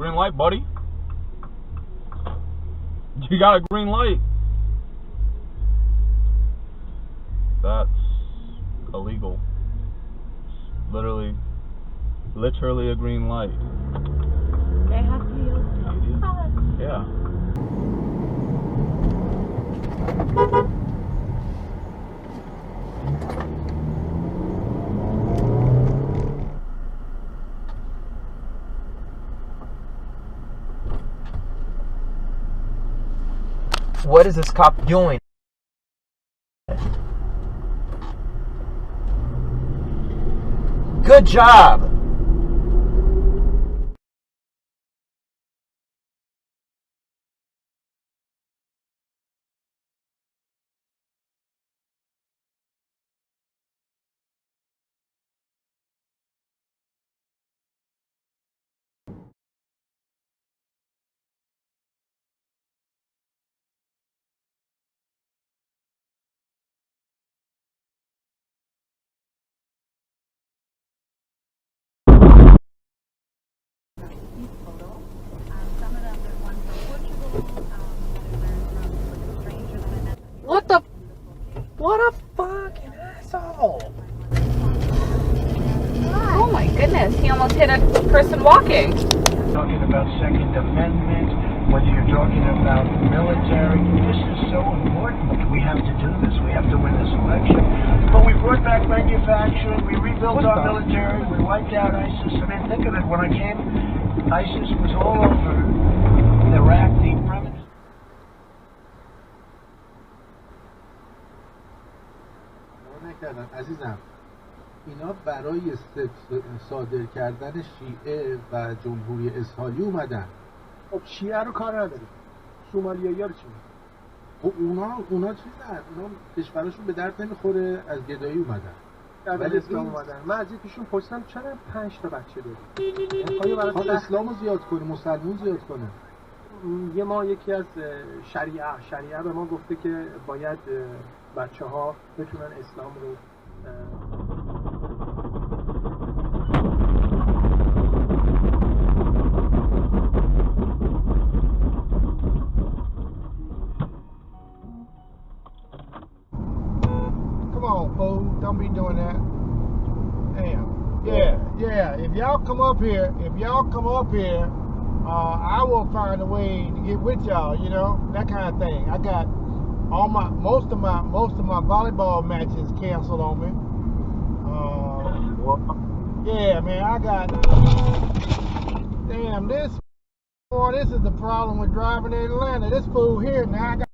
Green light, buddy. You got a green light. That's illegal. It's literally a green light. They have to use. Yeah. What is this cop doing? Good job! What the? What a fucking asshole! Oh my goodness, he almost hit a person walking. Talking about Second Amendment, whether you're talking about military, this is so important. We have to do this. We have to win this election. But we brought back manufacturing. We rebuilt our military. We wiped out ISIS. I mean, think of it. When I came, ISIS was all over Iraq, the premise. نکردن عزیزم اینا برای صادر کردن شیعه و جمهوری اسلامی اومدن. خب شیعه رو کار نداریم، سومالیایی‌ها رو چی؟ خب اونا چیزن، اونا کشورشون به درد نمیخوره، از گدایی اومدن، در اسلام اومدن. من از یکیشون پرسیدم چرا 5 تا بچه داری؟ خب اسلامو زیاد کنه، مسلمون زیاد کنه. یه ما یکی از شریعه به ما گفته که باید بچه‌ها بتونن اسلام رو Come on, fool. Don't be doing that. Damn. Yeah. If y'all come up here, I will find a way to get with y'all, you know, that kind of thing. I got most of my volleyball matches canceled on me. Yeah, man, I got. Damn, this is the problem with driving in Atlanta. This fool here now. I got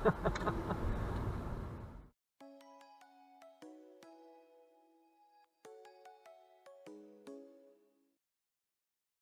What's